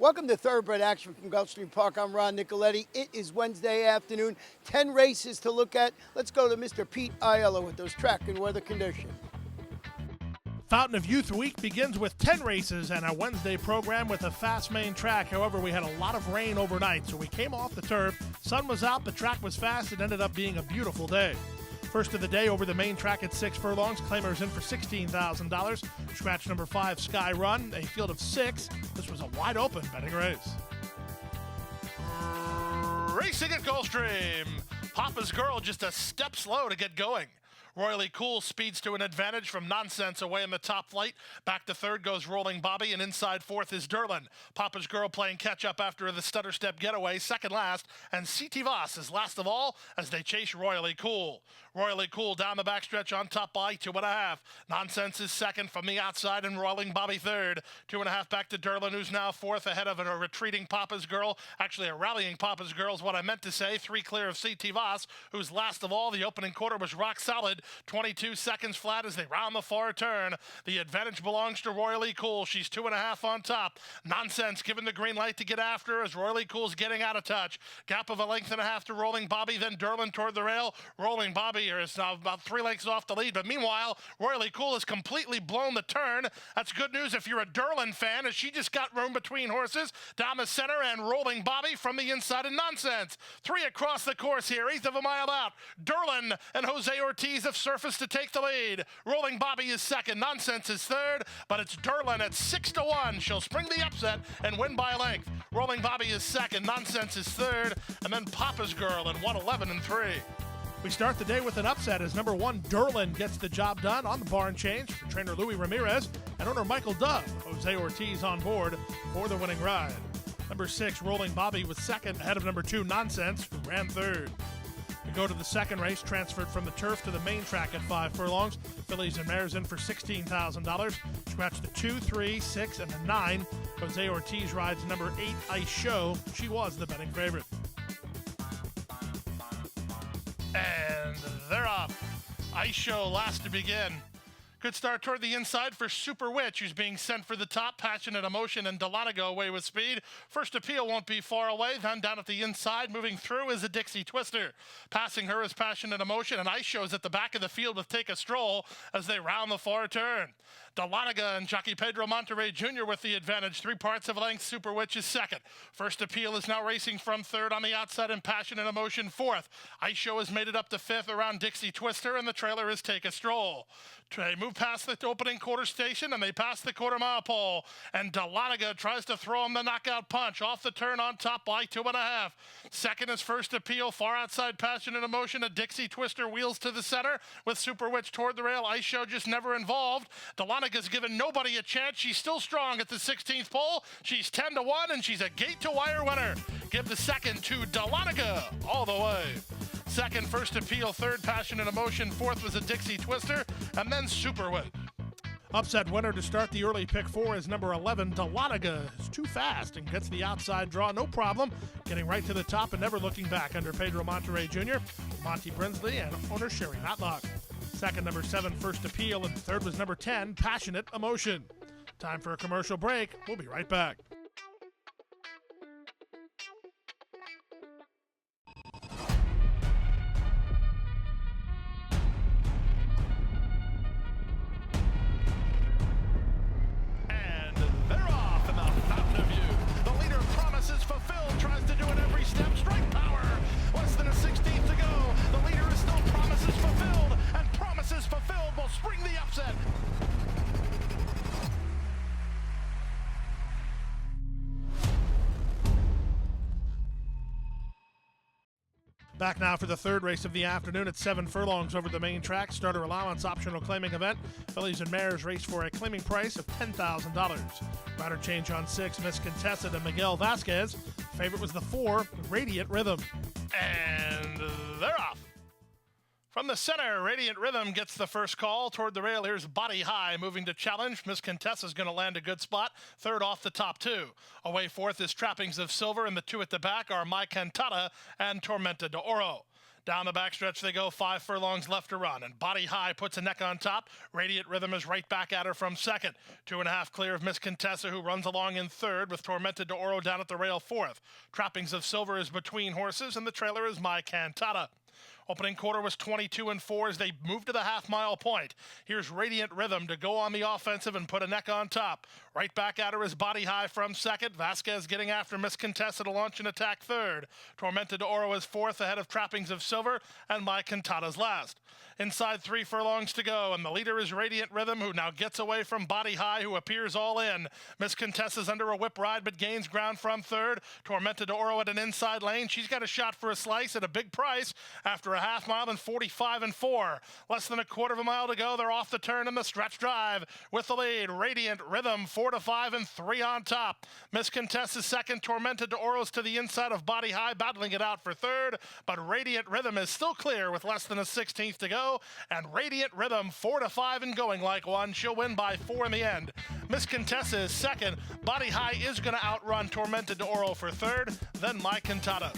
Welcome to Thoroughbred Action from Gulfstream Park. I'm Ron Nicoletti. It is Wednesday afternoon. 10 races to look at. Let's go to Mr. Pete Aiello with those track and weather conditions. Fountain of Youth Week begins with 10 races and a Wednesday program with a fast main track. However, we had a lot of rain overnight, so we came off the turf. Sun was out, the track was fast. It ended up being a beautiful day. First of the day over the main track at 6 furlongs. Claimers in for $16,000. Scratch number 5, Sky Run, a field of 6. This was a wide open betting race. Racing at Gulfstream. Papa's Girl just a step slow to get going. Royally Cool speeds to an advantage from Nonsense away in the top flight. Back to third goes Rolling Bobby, and inside fourth is Derlin. Papa's Girl playing catch-up after the stutter step getaway, second last, and C.T. Voss is last of all as they chase Royally Cool. Royally Cool down the backstretch on top by 2.5. Nonsense is second from the outside and Rolling Bobby third. 2.5 back to Derlin, who's now fourth ahead of a retreating Papa's Girl. Actually, a rallying Papa's Girl is what I meant to say. 3 clear of C.T. Voss, who's last of all. The opening quarter was rock solid. 22 seconds flat as they round the far turn. The advantage belongs to Royally Cool. She's 2.5 on top. Nonsense given the green light to get after her as Royally Cool's getting out of touch. Gap of a length and a half to Rolling Bobby, then Derlin toward the rail. Rolling Bobby is now about 3 lengths off the lead, but meanwhile, Royally Cool has completely blown the turn. That's good news if you're a Derlin fan, as she just got room between horses. Down the center and Rolling Bobby from the inside and Nonsense. 3 across the course here, 1/8 of a mile out. Derlin and Jose Ortiz have surfaced to take the lead. Rolling Bobby is second, Nonsense is third, but it's Derlin at 6-1. She'll spring the upset and win by a length. Rolling Bobby is second, Nonsense is third, and then Papa's Girl in 1:11-3. We start the day with an upset as number 1, Derlin, gets the job done on the barn change for trainer Louis Ramirez and owner Michael Dove. Jose Ortiz on board for the winning ride. Number 6, Rolling Bobby, was second ahead of number 2, Nonsense, who ran third. We go to the second race, transferred from the turf to the main track at 5 furlongs. Fillies and mares in for $16,000. Scratch the 2, 3, 6, and the 9. Jose Ortiz rides number 8, Ice Show. She was the betting favorite. And they're off. Ice Show last to begin. Good start toward the inside for Super Witch, who's being sent for the top. Passionate Emotion and Delana away with speed. First Appeal won't be far away. Then down at the inside, moving through is a Dixie Twister. Passing her is Passionate Emotion, and Ice Show's at the back of the field with Take a Stroll as they round the far turn. Delana and Jockey Pedro Monterrey Jr. with the advantage. 3 parts of a length. Super Witch is second. First Appeal is now racing from third on the outside and Passionate Emotion fourth. Ice Show has made it up to fifth around Dixie Twister, and the trailer is Take a Stroll. They move past the opening quarter station and they pass the quarter-mile pole. And Delana tries to throw him the knockout punch off the turn on top by 2.5. Second is First Appeal, far outside Passionate Emotion. A Dixie Twister wheels to the center with Super Witch toward the rail. Ice Show just never involved. Delana's given nobody a chance. She's still strong at the 16th pole. She's 10-1 and she's a gate-to-wire winner. Give the second to Delana all the way. Second, First Appeal. Third, Passionate Emotion. Fourth was a Dixie Twister. And then Super Witch. Upset winner to start the early pick 4 is number 11, Delana. Is too fast and gets the outside draw, no problem. Getting right to the top and never looking back under Pedro Monterrey Jr., Monty Brinsley, and owner Sherry Matlock. Second, number 7, First Appeal. And third was number 10, Passionate Emotion. Time for a commercial break. We'll be right back. Back now for the third race of the afternoon at 7 furlongs over the main track. Starter allowance optional claiming event. Fillies and mares race for a claiming price of $10,000. Rider change on 6, Miss Contessa to Miguel Vasquez. Favorite was the 4, Radiant Rhythm. And they're off. From the center, Radiant Rhythm gets the first call toward the rail. Here's Body High moving to challenge. Miss Contessa's going to land a good spot. Third off the top 2. Away fourth is Trappings of Silver, and the 2 at the back are My Cantata and Tormenta de Oro. Down the backstretch they go, 5 furlongs left to run, and Body High puts a neck on top. Radiant Rhythm is right back at her from second. 2.5 clear of Miss Contessa, who runs along in third, with Tormented de Oro down at the rail fourth. Trappings of Silver is between horses, and the trailer is My Cantata. Opening quarter was 22 and 4 as they moved to the half-mile point. Here's Radiant Rhythm to go on the offensive and put a neck on top. Right back at her is Body High from second. Vasquez getting after Miss Contessa to launch and attack third. Tormented de Oro is fourth ahead of Trappings of Silver, and My Cantata's last. Inside 3 furlongs to go, and the leader is Radiant Rhythm, who now gets away from Body High, who appears all in. Miss Contessa's under a whip ride, but gains ground from third. Tormented de Oro at an inside lane. She's got a shot for a slice at a big price after a half mile and 45 and 4. Less than a quarter of a mile to go. They're off the turn in the stretch drive with the lead. Radiant Rhythm 4 to 5 and 3 on top. Miss Contessa's second. Tormented de Oro's to the inside of Body High, battling it out for third, but Radiant Rhythm is still clear with less than a 16th to go. And Radiant Rhythm 4 to 5 and going like one. She'll win by 4 in the end. Miss Contessa is second. Body High is going to outrun Tormented de Oro for third, then My Cantata.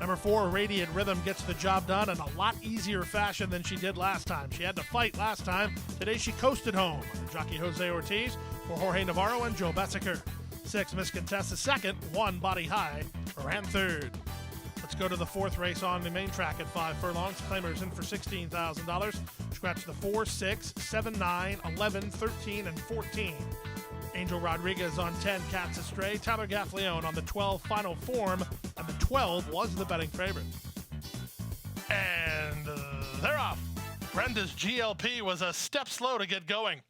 Number 4, Radiant Rhythm gets the job done in a lot easier fashion than she did last time. She had to fight last time. Today she coasted home. Jockey Jose Ortiz for Jorge Navarro and Joe Bessaker. 6, Miss Contessa second. 1, Body High ran third. Let's go to the 4th race on the main track at 5 furlongs. Claimers in for $16,000. Scratch the 4, 6, 7, 9, 11, 13, and 14. Angel Rodriguez on 10, Cats Astray. Tyler Gaffleone on the 12, Final Form, and the 12 was the betting favorite. And they're off. Brenda's GLP was a step slow to get going.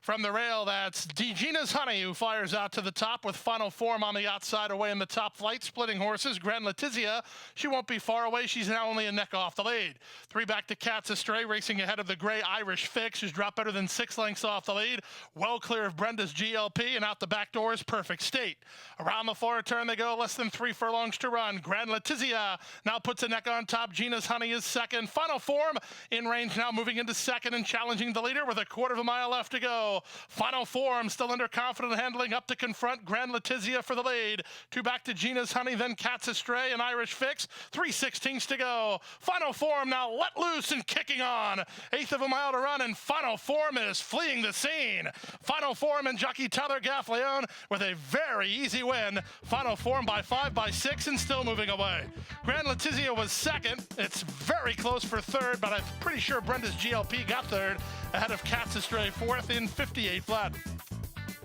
From the rail, that's DeGina's Honey, who fires out to the top with Final Form on the outside away in the top flight. Splitting horses, Grand Letizia. She won't be far away. She's now only a neck off the lead. 3 back to Cats Astray, racing ahead of the gray Irish Fix, who's dropped better than 6 lengths off the lead. Well clear of Brenda's GLP, and out the back door is Perfect State. Around the far turn they go, less than 3 furlongs to run. Grand Letizia now puts a neck on top. Gina's Honey is second. Final Form in range now, moving into second and challenging the leader with a quarter of a mile left to go. Final Form still under confident handling up to confront Grand Letizia for the lead. 2 back to Gina's Honey, then Cats Astray and Irish Fix. 3/16 to go. Final Form now let loose and kicking on. 1/8 of a mile to run, and Final Form is fleeing the scene. Final Form and jockey Tyler Gaffleone with a very easy win. Final Form by 5 by 6 and still moving away. Grand Letizia was second. It's very close for third, but I'm pretty sure Brenda's GLP got third ahead of Cats Astray fourth in 58 flat.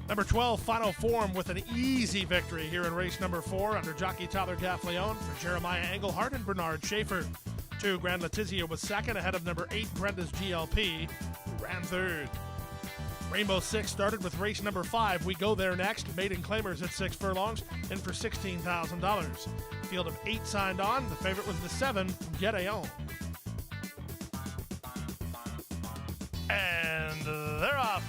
Number 12, Final Form with an easy victory here in race number 4 under jockey Tyler Gaffleone for Jeremiah Engelhardt and Bernard Schaefer. 2, Grand Letizia was second ahead of number 8, Brenda's GLP, who ran third. Rainbow 6 started with race number 5. We go there next. Maiden Claimers at 6 furlongs in for $16,000. Field of 8 signed on. The favorite was the 7, Gedeon. And they're off.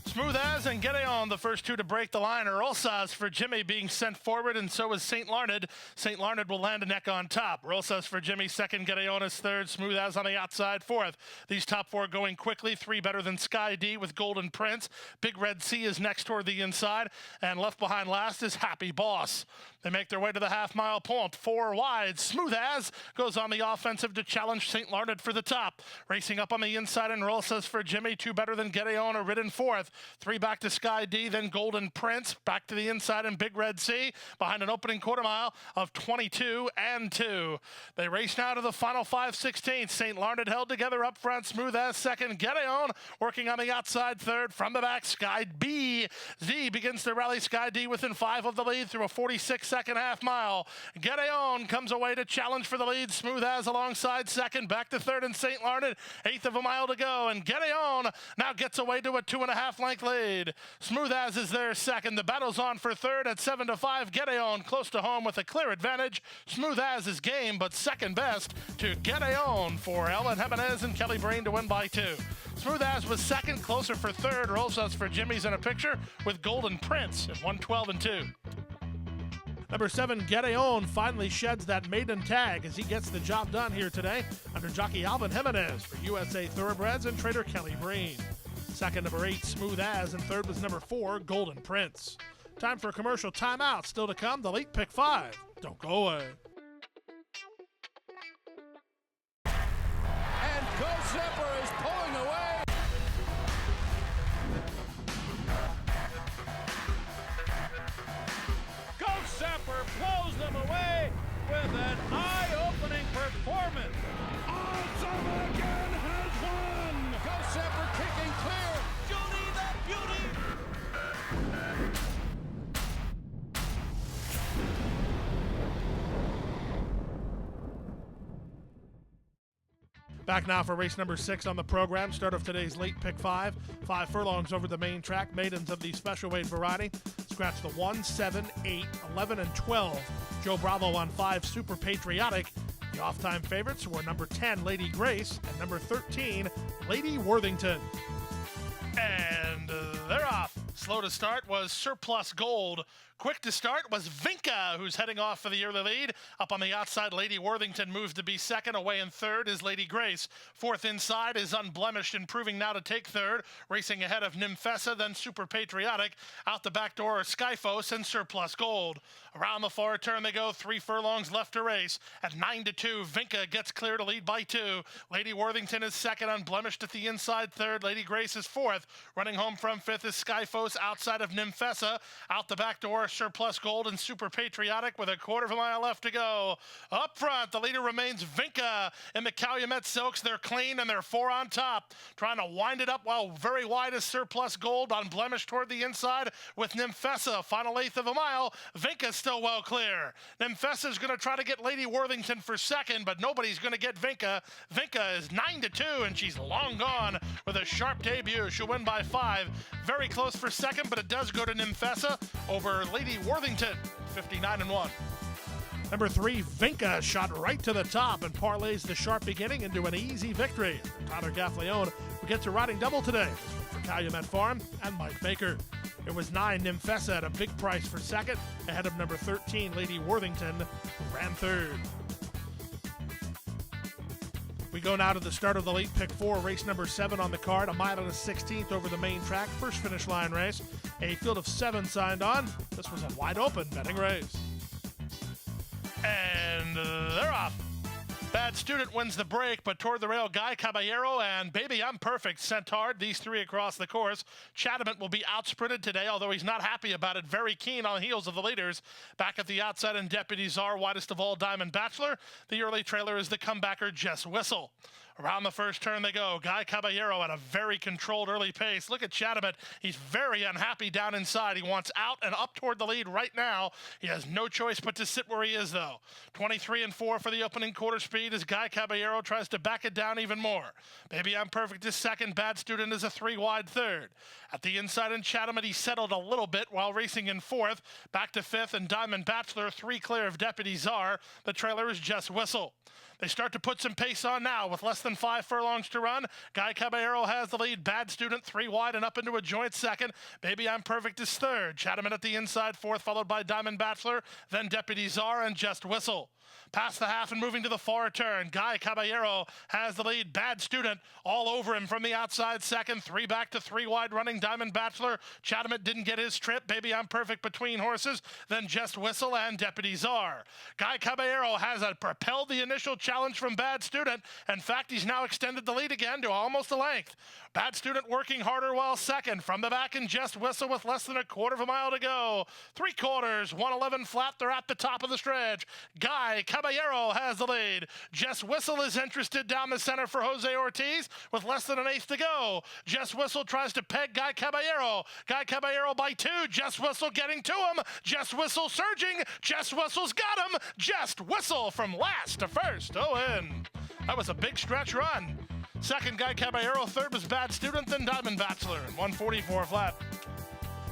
Smooth As and Gedeon, the first 2 to break the line. Rosas for Jimmy being sent forward, and so is St. Larned. St. Larned will land a neck on top. Rosas for Jimmy second, Gedeon is third, Smooth As on the outside fourth. These top 4 going quickly, 3 better than Sky D with Golden Prince. Big Red Sea is next toward the inside, and left behind last is Happy Boss. They make their way to the half-mile point. 4 wide. Smooth As goes on the offensive to challenge St. Larned for the top. Racing up on the inside, and Rosas for Jimmy, 2 better than Gedeon, are ridden fourth. 3 back to Sky D, then Golden Prince. Back to the inside and Big Red Sea behind an opening quarter mile of 22 and 2. They race now to the final 5/16. St. Larned held together up front. Smooth As second. Gedeon working on the outside third. From the back, Sky B. Z begins to rally Sky D within 5 of the lead through a 46-second half mile. Gedeon comes away to challenge for the lead. Smooth As alongside second. Back to third and St. Larned. 1/8 of a mile to go. And Gedeon now gets away to a 2.5 length lead. Smooth As is there second. The battle's on for third at 7 to 5. Gedeon close to home with a clear advantage. Smooth As is game, but second best to Gedeon for Ellen Jimenez and Kelly Breen to win by 2. Smooth As was second, closer for third. Rosas for Jimmy's in a picture with Golden Prince at 112 and 2. Number 7, Gedeon finally sheds that maiden tag as he gets the job done here today under jockey Alvin Jimenez for USA Thoroughbreds and trader Kelly Breen. Second, number 8, Smooth As, and third was number 4, Golden Prince. Time for a commercial timeout. Still to come, the late pick 5. Don't go away. Back now for race number 6 on the program. Start of today's late pick 5. 5 furlongs over the main track. Maidens of the special weight variety. Scratch the 1, 7, 8, 11, and 12. Joe Bravo on 5, Super Patriotic. The off-time favorites were number 10, Lady Grace, and number 13, Lady Worthington. And they're off. Slow to start was Surplus Gold. Quick to start was Vinca, who's heading off for the early lead. Up on the outside, Lady Worthington moves to be second. Away in third is Lady Grace. Fourth inside is Unblemished, improving now to take third. Racing ahead of Nymphessa, then Super Patriotic. Out the back door are Skyphos and Surplus Gold. Around the far turn they go. 3 furlongs left to race. At 9-2, Vinca gets clear to lead by 2. Lady Worthington is second, Unblemished at the inside third. Lady Grace is fourth. Running home from fifth is Skyphos outside of Nymphessa. Out the back door, Surplus Gold and Super Patriotic with a quarter of a mile left to go. Up front, the leader remains Vinca. In the Calumet Silks, they're clean and they're 4 on top. Trying to wind it up while very wide is Surplus Gold. Unblemished toward the inside with Nymphessa. Final 1/8 of a mile. Vinca's still well clear. Nymphessa's going to try to get Lady Worthington for second, but nobody's going to get Vinca. Vinca is 9-2, and she's long gone with a sharp debut. She'll win by 5. Very close for second, but it does go to Nymphessa over Lady Worthington, 59-1. Number 3, Vinca, shot right to the top and parlays the sharp beginning into an easy victory. Tyler Gaffleone, who gets a riding double today, for Calumet Farm and Mike Baker. It was 9, Nymphessa at a big price for second, ahead of number 13, Lady Worthington, who ran third. We go now to the start of the late pick 4, race number 7 on the card, a mile and a 16th over the main track, first finish line race. A field of 7 signed on. This was a wide open betting race. And they're off. Bad Student wins the break, but toward the rail, Guy Caballero and Baby I'm Perfect sent hard. These 3 across the course. Chatham will be outsprinted today, although he's not happy about it. Very keen on the heels of the leaders. Back at the outside and Deputy Czar, widest of all, Diamond Bachelor. The early trailer is the comebacker, Jess Whistle. Around the first turn they go. Guy Caballero at a very controlled early pace. Look at Chatham. He's very unhappy down inside. He wants out and up toward the lead right now. He has no choice but to sit where he is, though. 23-4 for the opening quarter speed as Guy Caballero tries to back it down even more. Baby I'm Perfect is second. Bad Student is a 3-wide third. At the inside in Chatham, he settled a little bit while racing in fourth. Back to fifth, and Diamond Bachelor 3 clear of Deputy Czar. The trailer is Jess Whistle. They start to put some pace on now with less than 5 furlongs to run. Guy Caballero has the lead. Bad Student 3 wide and up into a joint second. Baby I'm Perfect is third. Chatham at the inside fourth, followed by Diamond Bachelor, then Deputy Czar and Just Whistle. Past the half and moving to the far turn. Guy Caballero has the lead. Bad Student all over him from the outside second. 3 back to 3 wide running Diamond Bachelor. Chatham didn't get his trip. Baby I'm Perfect between horses. Then Just Whistle and Deputy Czar. Guy Caballero has propelled the initial challenge from Bad Student. In fact, he's now extended the lead again to almost a length. Bad Student working harder while second. From the back and Just Whistle with less than a quarter of a mile to go. 3/4, 1:11 flat. They're at the top of the stretch. Guy Caballero has the lead. Just Whistle is interested down the center for Jose Ortiz with less than an eighth to go. Just Whistle tries to peg Guy Caballero. Guy Caballero by 2. Just Whistle getting to him. Just Whistle surging. Just Whistle's got him. Just Whistle from last to first. Oh, in. That was a big stretch run. Second, Guy Caballero. Third was Bad Student, then Diamond Bachelor. 1:44 flat.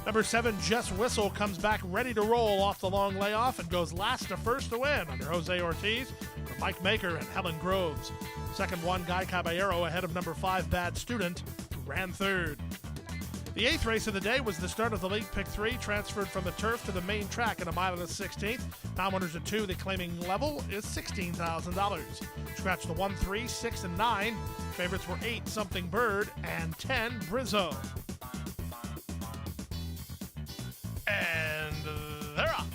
Number 7, Jess Whistle, comes back ready to roll off the long layoff and goes last to first to win under Jose Ortiz for Mike Maker and Helen Groves. Second one, Guy Caballero ahead of number 5, Bad Student, who ran third. The 8th race of the day was the start of the late pick 3, transferred from the turf to the main track in a mile and a 16th. Now winners at 2, the claiming level is $16,000. Scratch the 1, 3, 6, and 9. Favorites were 8, Something Bird, and 10, Brizzo. And they're up.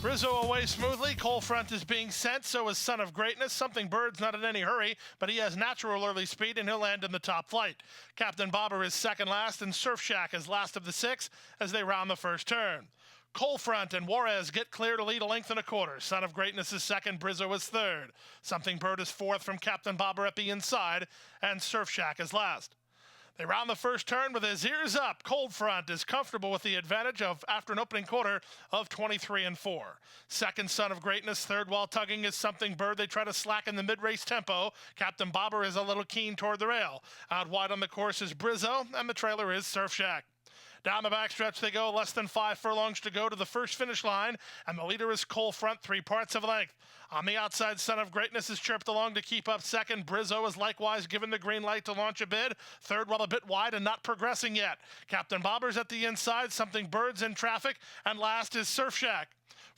Brizzo away smoothly. Coal Front is being sent, so is Son of Greatness. Something Bird's not in any hurry, but he has natural early speed, and he'll land in the top flight. Captain Bobber is second last, and Surf Shack is last of the 6 as they round the first turn. Coal Front and Juarez get clear to lead a length and a quarter. Son of Greatness is second, Brizzo is third. Something Bird is fourth from Captain Bobber at the inside, and Surf Shack is last. They round the first turn with his ears up. Cold Front is comfortable with the advantage of after an opening quarter of 23-4. Second, Son of Greatness. Third, While Tugging, is Something Bird. They try to slacken the mid-race tempo. Captain Bobber is a little keen toward the rail. Out wide on the course is Brizzo, and the trailer is Surf Shack. Down the backstretch they go, less than 5 furlongs to go to the first finish line, and the leader is Cold Front, 3 parts of length. On the outside, Son of Greatness is chirped along to keep up second. Brizzo is likewise given the green light to launch a bid. Third, while a bit wide and not progressing yet. Captain Bobber's at the inside, Something Bird's in traffic, and last is Surf Shack.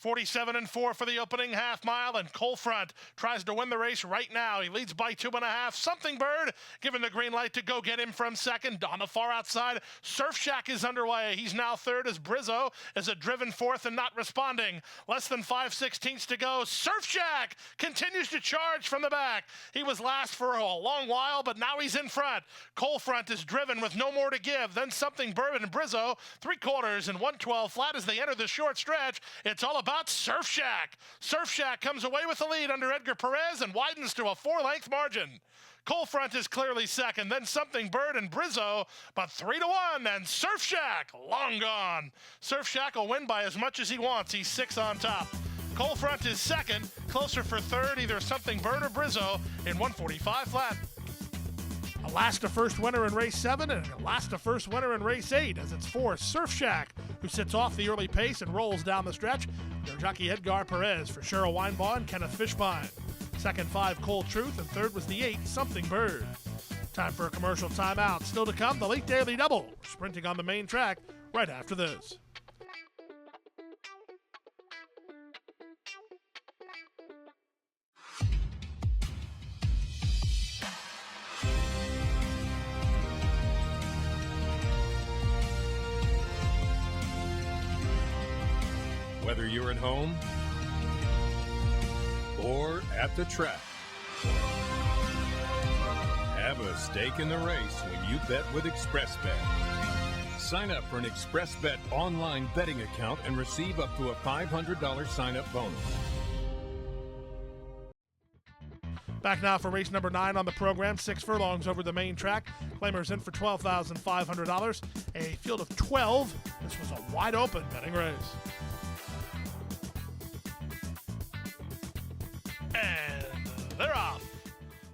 47-4 for the opening half mile, and Cold Front tries to win the race right now. He leads by 2.5. Something Bird given the green light to go get him from second. On the far outside, Surf Shack is underway. He's now third as Brizzo is a driven fourth and not responding. Less than 5/16 to go. Surf Shack continues to charge from the back. He was last for a long while, but now he's in front. Cold Front is driven with no more to give. Then Something Bird and Brizzo, 3/4 and 112 flat as they enter the short stretch. It's all about Surf Shack. Surf Shack comes away with the lead under Edgar Perez and widens to a 4-length margin. Cold Front is clearly second, then Something Bird and Brizzo, but 3-1, and Surf Shack long gone. Surf Shack will win by as much as he wants. He's 6 on top. Cold Front is second, closer for third, either Something Bird or Brizzo in 145 flat. A last to first winner in race 7 and a last to first winner in race 8 as it's for Surf Shack, who sits off the early pace and rolls down the stretch. Their jockey Edgar Perez for Cheryl Weinbaugh and Kenneth Fishbein. Second 5 Cold Truth, and third was the 8 Something Bird. Time for a commercial timeout. Still to come, the late daily double. We're sprinting on the main track right after this. Whether you're at home or at the track, have a stake in the race when you bet with ExpressBet. Sign up for an ExpressBet online betting account and receive up to a $500 sign-up bonus. Back now for race number 9 on the program. 6 furlongs over the main track. Claimers in for $12,500. A field of 12. This was a wide open betting race. And they're off.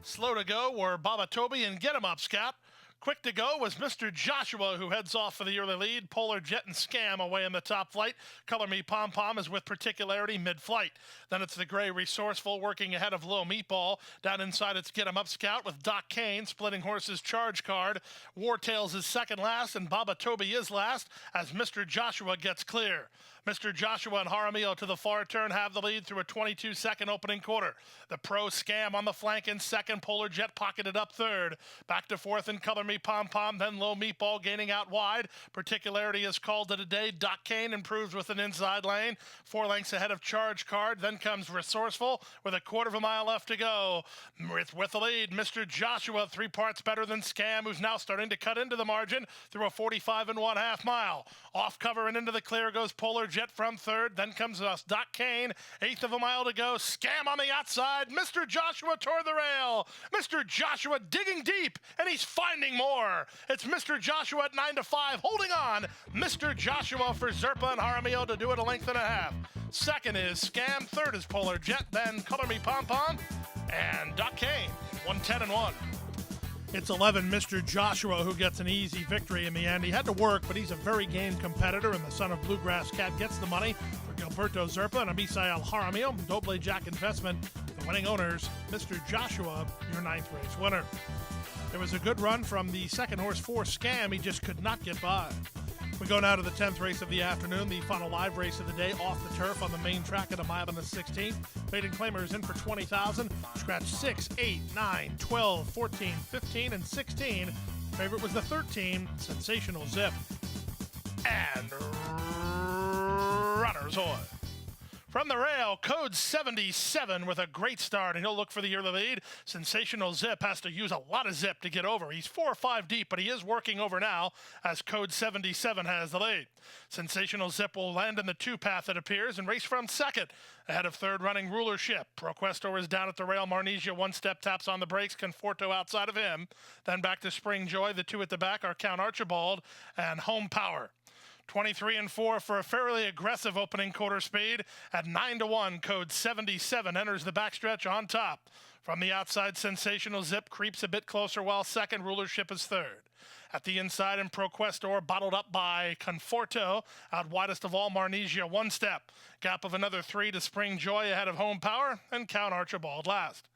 Slow to go were Baba Toby and Get 'em Up, Scott. Quick to go was Mr. Joshua, who heads off for the early lead. Polar Jet and Scam away in the top flight. Color Me Pom Pom is with particularity mid-flight. Then it's the Gray Resourceful working ahead of Low Meatball. Down inside it's Get 'em Up Scout with Doc Kane splitting horses Charge Card. Wartails is second last and Baba Toby is last as Mr. Joshua gets clear. Mr. Joshua and Jaramillo to the far turn have the lead through a 22-second opening quarter. The Pro Scam on the flank in second. Polar Jet pocketed up third. Back to fourth and Color Me Pom Pom. Then Low Meatball gaining out wide. Particularity is called it a day. Doc Kane improves with an inside lane. 4 lengths ahead of Charge Card. Then comes Resourceful with a 1/4 mile left to go. With the lead, Mr. Joshua, 3 parts better than Scam, who's now starting to cut into the margin through a 45 1/2 mile. Off cover and into the clear goes Polar Jet from third. Then comes Doc Kane. 1/8 of a mile to go. Scam on the outside. Mr. Joshua toward the rail. Mr. Joshua digging deep, and he's finding more. It's Mr. Joshua at 9-5, holding on. Mr. Joshua for Zerpa and Jaramillo to do it a 1.5 lengths. Second is Scam. Third is Polar Jet. Then Color Me Pom Pom and Doc Kane. 110-1. It's 11 Mr. Joshua who gets an easy victory in the end. He had to work, but he's a very game competitor, and the son of Bluegrass Cat gets the money for Gilberto Zerpa and Amisael Jaramillo. Doble Jack Investment, the winning owners. Mr. Joshua, your 9th race winner. There was a good run from the second horse, 4 Scam. He just could not get by. We go now to the 10th race of the afternoon, the final live race of the day off the turf on the main track at a mile and a 16th. Maiden claimers in for $20,000. Scratch 6, 8, 9, 12, 14, 15, and 16. Favorite was the 13, Sensational Zip. And runners on. From the rail, code 77 with a great start, and he'll look for the early lead. Sensational Zip has to use a lot of zip to get over. He's 4 or 5 deep, but he is working over now as code 77 has the lead. Sensational Zip will land in the 2 path, it appears, and race from second. Ahead of third running Rulership. ProQuestor is down at the rail. Marnesia 1 step taps on the brakes. Conforto outside of him. Then back to Spring Joy. The 2 at the back are Count Archibald and Home Power. 23 and 4 for a fairly aggressive opening quarter speed. At 9-1, code 77 enters the backstretch on top. From the outside, Sensational Zip creeps a bit closer while second. Rulership is third. At the inside, and ProQuestor bottled up by Conforto. Out widest of all, Marnesia 1 step. Gap of another 3 to Spring Joy ahead of Home Power, and Count Archibald last.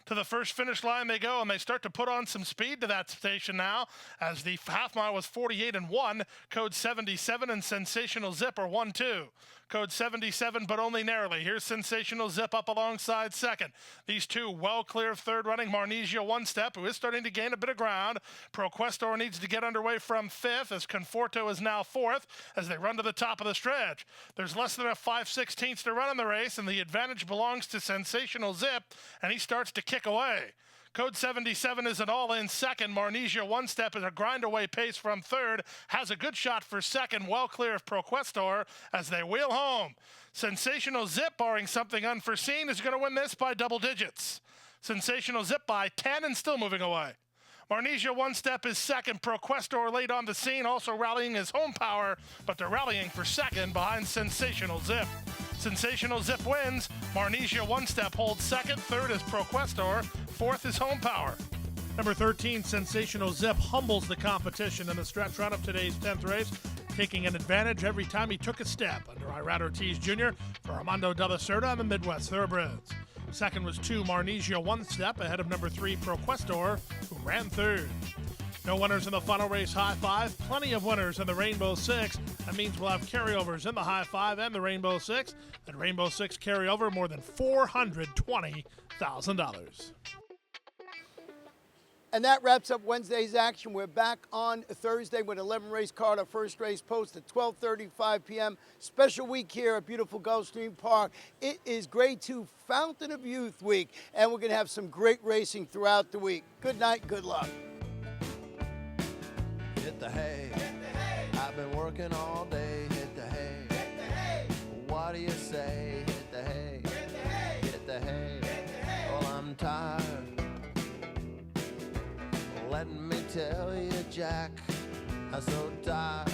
To the first finish line they go, and they start to put on some speed to that station now, as the half mile was 48 and 1. Code 77 and Sensational Zip are 1-2. Code 77, but only narrowly. Here's Sensational Zip up alongside second. These 2 well clear of third running. Marnesia 1 step, who is starting to gain a bit of ground. ProQuestor needs to get underway from 5th, as Conforto is now 4th, as they run to the top of the stretch. There's less than a 5/16 to run in the race, and the advantage belongs to Sensational Zip, and he starts to kick away. Code 77 is an all-in second. Marnesia 1 step is a grind-away pace from third. Has a good shot for second, well clear of ProQuestor as they wheel home. Sensational Zip, barring something unforeseen, is going to win this by double digits. Sensational Zip by 10 and still moving away. Marnesia 1 step is second. ProQuestor late on the scene, also rallying his Home Power, but they're rallying for second behind Sensational Zip. Sensational Zip wins. Marnesia 1 step holds second. Third is ProQuestor. Fourth is Home Power. Number 13, Sensational Zip, humbles the competition in the stretch run of today's 10th race, taking an advantage every time he took a step under Irad Ortiz Jr. for Armando de la Cerda on the Midwest Thoroughbreds. Second was 2, Marnesia 1 step ahead of number 3, ProQuestor, who ran third. No winners in the final race High 5, plenty of winners in the Rainbow 6. That means we'll have carryovers in the High 5 and the Rainbow 6. And Rainbow 6 carryover more than $420,000. And that wraps up Wednesday's action. We're back on Thursday with 11 race card. Our first race post at 12:35 p.m. Special week here at beautiful Gulfstream Park. It is Grade 2 Fountain of Youth Week, and we're going to have some great racing throughout the week. Good night, good luck. Hit the hay. I've been working all day. Hit the hay. What do you say? Hit the hay. Hit the hay. Well, I'm tired. Let me tell you, Jack, I'm so tired.